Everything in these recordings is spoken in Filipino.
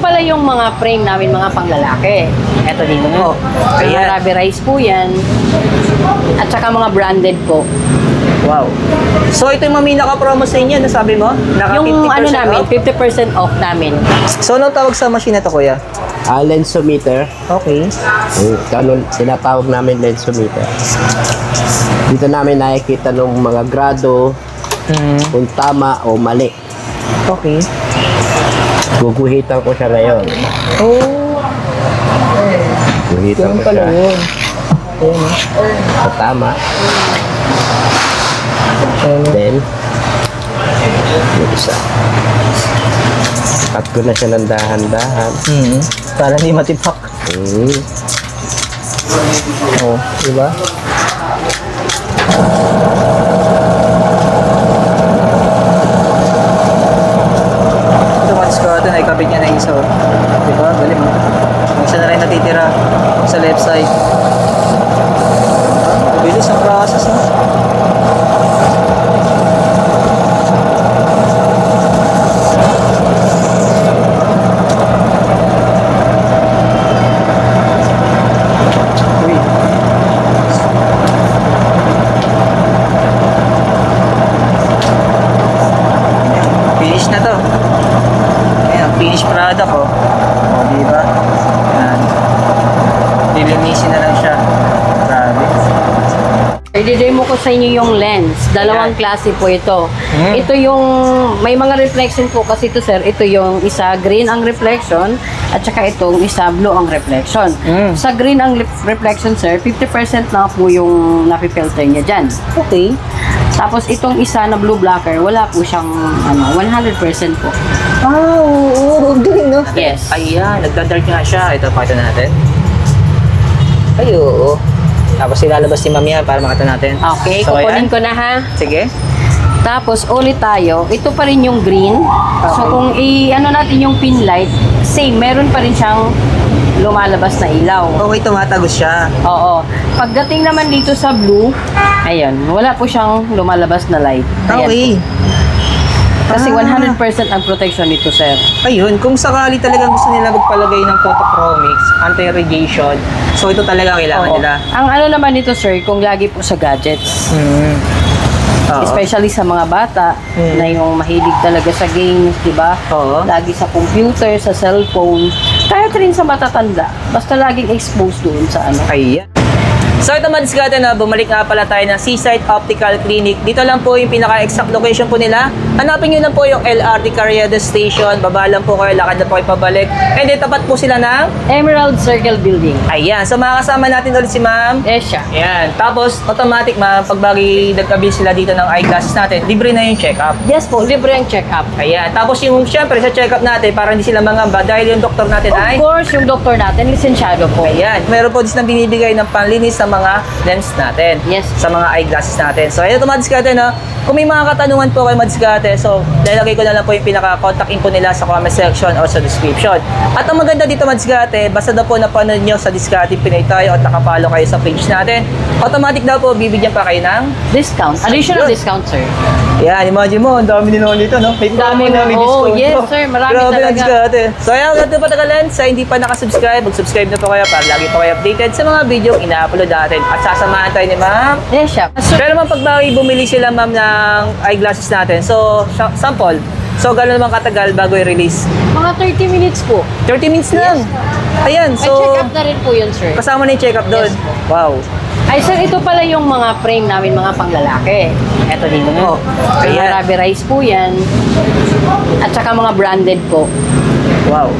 pala yung mga frame namin, mga panglalaki. Eto dito po. Mga rubberized po yan. At saka mga branded po. Wow. So, ito yung mami naka-promo sa inyo, nasabi mo? Naka 50% Yung ano namin, off? 50% off namin. So, anong tawag sa machine na to, kuya? Lensometer. Okay. Ganun, tinatawag namin lensometer. Dito namin nakikita ng mga grado, kung tama o mali. Okay. Guguhitan ko siya ngayon. Oh. Guguhitan Ganun ko pala siya. yun. Ayan, Sa tama. Ayan. Then, yung isa. Cut ko na siya ng dahan-dahan. Para hindi matipak. Oh, diba? Ito, once ko ito, naikabit niya na isa. Diba? Galing. Yung isa na rin natitira sa left side. Mabilis ang process, no? Uy. Finish na to. Ayan, finished product, oh. O, diba? Ayan. Lilinisin na lang siya. Grabe. I-demo ko sa inyo yung lens. Dalawang klase po ito. Ito yung, may mga reflection po kasi ito, sir. Ito yung isa, green ang reflection, at saka itong isa, blue ang reflection. Sa green ang reflection, sir, 50% na po yung napipilter niya dyan. Okay. Tapos itong isa na blue blocker, wala po siyang 100% po. Ah, oo. Galing, no? Yes. Ayan, nagda-dark nga siya. Ito, pakita natin. Ay, oo. Tapos ilalabas si Mami yan para makita natin. Okay, So, kukunin ayan. ko na ha. Sige. Tapos ulit tayo. Ito pa rin yung green. So kung i-ano natin yung pin light, same, meron pa rin siyang lumalabas na ilaw. Okay, tumatagos siya. Oo. Pagdating naman dito sa blue, ayun, wala po siyang lumalabas na light. Ayan Okay. po. Kasi 100% ang protection nito, sir. Ayun, kung sakali talagang gusto nila magpalagay ng photochromics, anti-radiation, so ito talaga kailangan Oo. nila. Ang ano naman nito, sir, kung lagi po sa gadgets. Oo. Especially sa mga bata na yung mahilig talaga sa games, di ba? Oo. Lagi sa computer, sa cellphone. Kahit rin sa matatanda. Basta laging exposed doon sa ano. Ayan. So ito mga diskarte na, bumalik nga pala tayo ng Seaside Optical Clinic. Dito lang po yung pinaka-exact location po nila. Hanapin nyo lang po yung LRT Carriedo Station. Baba lang po kayo, lakad na po kayo pabalik. And then tapat po sila ng... Emerald Circle Building. Ayan, so makakasama natin ulit si Ma'am. Esya. Ayan, tapos automatic Ma'am, pagbagi nagkabil sila dito ng eyeglasses natin, libre na yung check-up. Yes po, libre ang check-up. Ayan, tapos yung syempre sa check-up natin, para hindi sila mangamba dahil yung doktor natin ay... Of course, yung doktor natin, lisensyado po. Ayan, meron po din silang binibigay ng panlinis sa mga lens natin. Yes. Sa mga eyeglasses natin. So, ayun ito mga diskarte, no? Kung may mga katanungan po kayo mga diskarte, so, lalagay ko na lang po yung pinaka-contact info nila sa comment section or sa description. At ang maganda dito mga diskarte, basta daw po napanood nyo sa Diskarte Pinoy tayo at nakapalo kayo sa page natin, automatic daw po, bibigyan pa kayo ng... Discount. Additional Yun. discount, sir. Yan, imagine mo, ang dami din naman dito, no? May Dami promo na, may na. Oh, discount. yes, no? sir. Marami Grabe talaga. na diskarte. So, ayan, ganito pa tagalan. Sa hindi pa nakasubscribe, mag-subscribe na po kayo para lagi po kayo updated sa mga video ina-upload natin. At sasamahan tayo ni Ma'am. Esya. Pero man pag bumili sila Ma'am ng eyeglasses natin, so, sample. So, gano'n naman katagal bago i-release? Mga 30 minutes po. 30 minutes lang. Ayan, May so, check-up na rin po yun, sir. kasama na yung check-up doon. Yes po. Wow. Ay, sir, ito pala yung mga frame namin, mga panglalaki. Eto dito po. Ayan. Mga rubberized po yan. At saka mga branded po. Wow.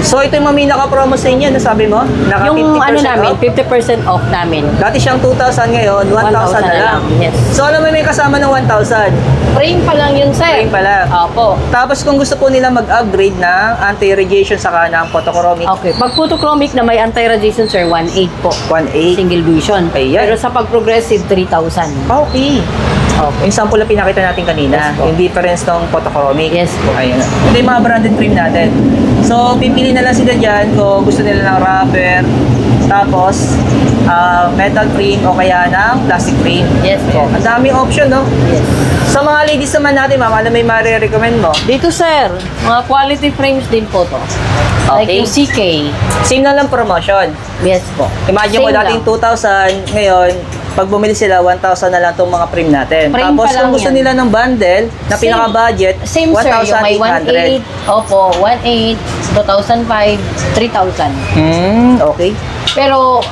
So, ito yung mami naka-promo sa inyo, nasabi mo? Naka 50% Yung ano namin, off? 50% off namin. Dati siyang 2,000 ngayon, 1,000 na lang. Yes. So, alam mo may kasama ng 1,000. Frame pa lang yun, sir. Frame pa lang. Opo. Tapos kung gusto po nila mag-upgrade ng anti-radiation saka ng photochromic, Okay. Pag photochromic na may anti-radiation, sir, 1.8 po. 1,800. Single vision. Ayan. Pero sa pag-progressive, 3,000. Okay. Yung sample na pinakita natin kanina, Yes po. yung difference ng photochromic. Yes po. Ayun. Ito yung mga branded frame natin. So, pipili na lang sila dyan kung gusto nila ng rubber, tapos metal frame o kaya ng plastic frame. Yes po. Ang daming option, no? Yes. Sa mga ladies naman natin, ma'am, ano may ma-recommend mo? Dito, sir, mga quality frames din po to. Like Okay. yung CK. Same na lang promotion. Yes po. Imagine mo Same dating lang. 2,000, ngayon, pag bumili sila, 1,000 na lang itong mga frame natin. Frame Tapos pa lang kung gusto yan. nila ng bundle na Same. pinaka-budget, Same sir, yung may 1.8, 1,800. opo, 1.8, 2,005, 3,000. Okay. Pero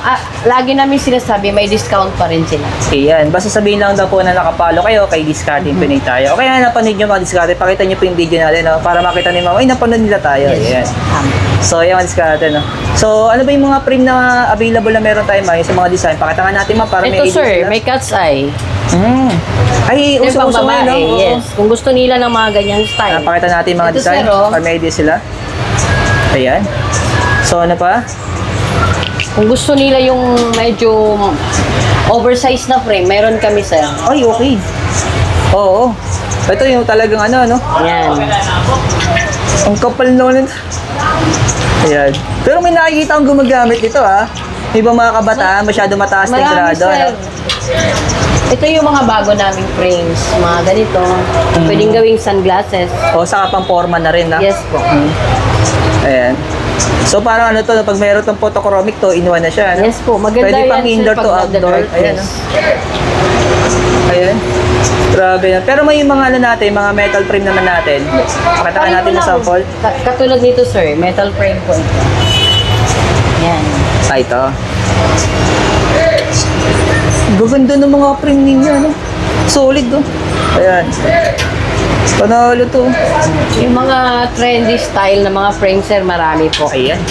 lagi namin sinasabi, may discount pa rin sila. Okay, yan. Basta sabihin lang daw po na nakapalo kayo kay Discarding Pinay tayo. Okay na napanood nyo mga Discarding, pakita nyo po yung video natin, no? Para makita ni Mama, ay napanood nila tayo. Yan. Tama. So, yan mga Discarding, no? So, ano ba yung mga frame na available na meron tayo, Ma? Yung sa mga design? Pakita nga natin, Ma, para may Ito idea sir, sila. may cat's eye. Ay, Ito yung uso-uso pang ngayon, no? babae, yes. Kung gusto nila ng mga ganyang style. Pakita natin yung mga Ito, design sir, oh. para may idea sila. Ayan. So, ano pa? Kung gusto nila yung medyo oversized na frame, meron kami sir. Ay, okay. Oo. Ito yung talagang ano? Yan. Ang kapal naman. Ayan. Pero may nakikita akong gumagamit dito, ha? May ibang mga kabataan, masyado mataas na yung Marami grado. sir. Ano? Ito yung mga bago naming frames. Mga ganito. Pwedeng gawing sunglasses. O, saka pang forma na rin, ha? Yes po. Ayan. So, parang ano to, pag meron tong photochromic to, inuwan na siya, no? Yes po. Maganda Pwede yan pang sir indoor pag to outdoor. nagda-dark Ayan, dress. Ayan. Grabe yan. Pero may mga ano natin, mga metal frame naman natin. Pakita ka natin Pareho na lang. sample. Katulad nito sir, metal frame po ito. Yan. Ah, ito. Gaganda ng mga frame ninyo, no? Solid, no? Ayan. Panalo to. Yung mga trendy style na mga frame sir, marami po. Ayan.